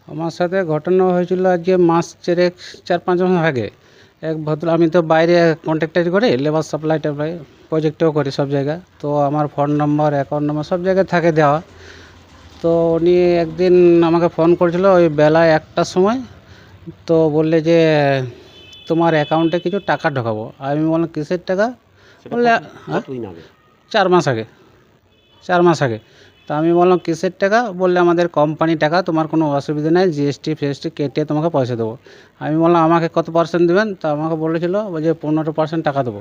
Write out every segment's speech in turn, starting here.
আমার সাথে ঘটনা হয়েছিল আজকে মাস 4-5 মাস আগে। এক ভদ্র, আমি তো বাইরে কন্ট্রাক্টারি করি, লেবার সাপ্লাই টাপ্লাই প্রজেক্টেও করি সব জায়গায়। তো আমার ফোন নম্বর, অ্যাকাউন্ট নম্বর সব জায়গায় থাকে দেওয়া। তো উনি একদিন আমাকে ফোন করেছিল ওই বেলা 1টার সময়। তো বললে যে তোমার অ্যাকাউন্টে কিছু টাকা ঢোকাবো। আমি বললাম কিসের টাকা? বললে হ্যাঁ, 4 মাস আগে, 4 মাস আগে। তা আমি বললাম কিসের টাকা? বললে আমাদের কোম্পানি টাকা, তোমার কোনো অসুবিধা নেই, জিএসটি ফিএসটি কেটে তোমাকে পয়সা দেবো। আমি বললাম আমাকে কত পার্সেন্ট দেবেন? তা আমাকে বলেছিল যে 15% টাকা দেবো।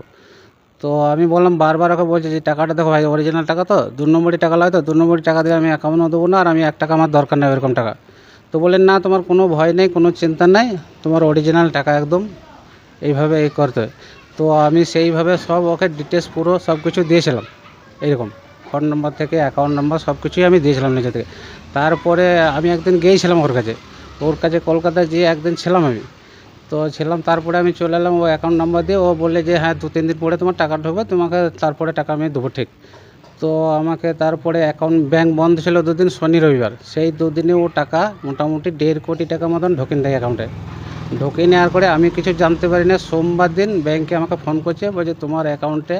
তো আমি বললাম, বারবার ওকে বলছি যে টাকাটা দেখো ভাই, অরিজিনাল টাকা তো, 2 নম্বরই টাকা লাগে, তো 2 নম্বরই টাকা দিয়ে আমি অ্যাকাউন্টও দেবো না, আর আমি 1 টাকা আমার দরকার নেই এরকম টাকা। তো বললেন না, তোমার কোনো ভয় নেই, কোনো চিন্তা নেই, তোমার অরিজিনাল টাকা একদম এইভাবে করতে হয়। তো আমি সেইভাবে সব ওকে ডিটেলস পুরো সব কিছু দিয়েছিলাম। এইরকম ফোন নম্বর থেকে অ্যাকাউন্ট নম্বর সব কিছুই আমি দিয়েছিলাম নিজে থেকে। তারপরে আমি একদিন গিয়েছিলাম ওর কাছে কলকাতায় যেয়ে একদিন ছিলাম আমি। তো ছিলাম, তারপরে আমি চলে এলাম ও অ্যাকাউন্ট নাম্বার দিয়ে। ও বললে যে হ্যাঁ 2-3 দিন পরে তোমার টাকা ঢুকবে, তোমাকে তারপরে টাকা আমি দেবো ঠিক। তো আমাকে তারপরে অ্যাকাউন্ট, ব্যাংক বন্ধ ছিল 2 দিন, শনি রবিবার। সেই 2 দিনে ও টাকা মোটামুটি 1.5 কোটি টাকা মতন ঢোকেন দেয় অ্যাকাউন্টে। ঢুকিয়ে নেওয়ার পরে আমি কিছু জানতে পারি না। সোমবার দিন ব্যাংকে আমাকে ফোন করছে, বলছে তোমার অ্যাকাউন্টে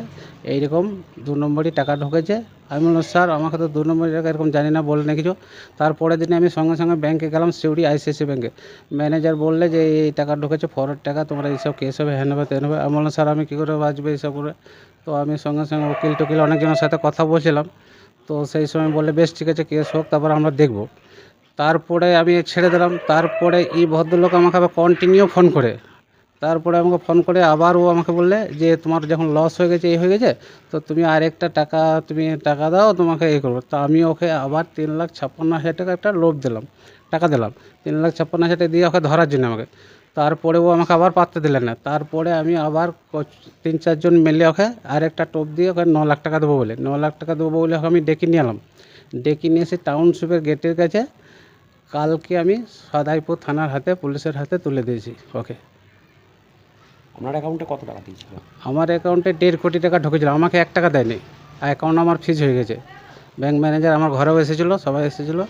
এইরকম 2 নম্বরই টাকা ঢুকেছে। আমি বললাম স্যার আমাকে তো 2 নম্বরই টাকা এরকম জানি না, বলে না কিছু। তারপরের দিনে আমি সঙ্গে সঙ্গে ব্যাংকে গেলাম, সিউড়ি আইসিআইসি ব্যাংকে। ম্যানেজার বললে যে এই টাকা ঢুকেছে, ফরওয়ার্ড টাকা, তোমরা এইসব কেস হবে, হ্যান হবে, তেন হবে। আমি বললাম স্যার আমি কী করে বাঁচবো এইসব করে? তো আমি সঙ্গে সঙ্গে উকিল টুকিল অনেকজনের সাথে কথা বলছিলাম। তো সেই সময় বললে বেশ ঠিক আছে, কেস হোক, তারপর আমরা দেখব। তারপরে আমি ছেড়ে দিলাম। তারপরে এই ভদ্রলোক আমাকে আবার কন্টিনিউ ফোন করে, তারপরে আমাকে ফোন করে আবার ও আমাকে বললে যে তোমার যখন লস হয়ে গেছে, এই হয়ে গেছে, তো তুমি আরেকটা টাকা, তুমি টাকা দাও, তোমাকে এই করবো। তা আমি ওকে আবার 3,56,000 টাকা একটা লোভ দিলাম, টাকা দিলাম। 3,56,000 টাকা দিয়ে ওকে ধরার জন্য আমাকে। তারপরে ও আমাকে আবার পাত্তা দিলেন না। তারপরে আমি আবার 3-4 জন মিলে ওকে আরেকটা টোপ দিয়ে ওকে 9 লাখ টাকা দেবো বলে, 9 লাখ টাকা দেবো বলে ওকে আমি ডেকে নিয়ে এলাম। ডেকে নিয়ে এসে টাউনশিপের গেটের কাছে কালকে আমি সদাইপুর থানার হাতে, পুলিশের হাতে তুলে দিয়েছি ওকে। আপনার অ্যাকাউন্টে কত টাকা দিয়েছিল? আমার অ্যাকাউন্টে 1.5 কোটি টাকা ঢুকেছিল, আমাকে 1 টাকা দেয়নি। অ্যাকাউন্ট আমার ফ্রিজ হয়ে গেছে। ব্যাংক ম্যানেজার আমার ঘরেও এসেছিলো, সবাই এসেছিলো।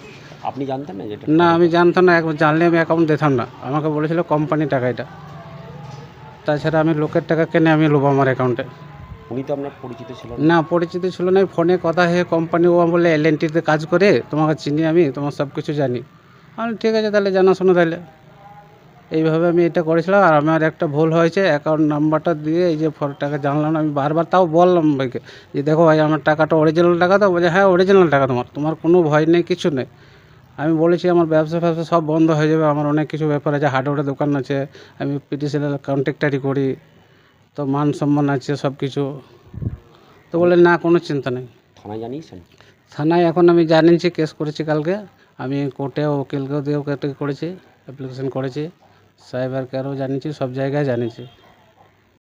আপনি জানতেন না যেটা? না, আমি জানতাম না, জানলে আমি অ্যাকাউন্ট দিতাম না। আমাকে বলেছিল কোম্পানি টাকা এটা। তাছাড়া আমি লোকের টাকা কেনে আমি লোবো আমার অ্যাকাউন্টে? উনি তো আপনার পরিচিত ছিল না, পরিচিত ছিল না। ফোনে কথা হয়ে কোম্পানি, ও বলে এলএনটিতে কাজ করে, তোমাকে চিনি আমি, তোমার সব কিছু জানি। আমি ঠিক আছে তাহলে, জানাশোনা তাহলে। এইভাবে আমি এটা করেছিলাম। আর আমার একটা ভুল হয়েছে, অ্যাকাউন্ট নাম্বারটা দিয়ে এই যে টাকা জানলাম না আমি, বারবার তাও বললাম ভাইকে যে দেখো ভাই আমার টাকাটা অরিজিনাল টাকা তো। বলছে হ্যাঁ অরিজিনাল টাকা, তোমার কোনো ভয় নেই, কিছু নেই। আমি বলেছি আমার ব্যবসা ফ্যাবসা সব বন্ধ হয়ে যাবে, আমার অনেক কিছু ব্যাপার আছে, হার্ডওয়্যারের দোকান আছে, আমি পিটিসিএল কন্ট্রাক্টারি করি, তো মান সম্মান আছে সব কিছু। তো বলে না, কোনো চিন্তা নেই। থানায় জানিয়েছেন? থানায় এখন আমি জানিয়েছি, কেস করেছি কালকে। আমি কোর্টেও উকিলকেও দিয়েও করেছি, অ্যাপ্লিকেশন করেছি, সাইবার কেয়ারও জানিয়েছি, সব জায়গায় জানিয়েছি।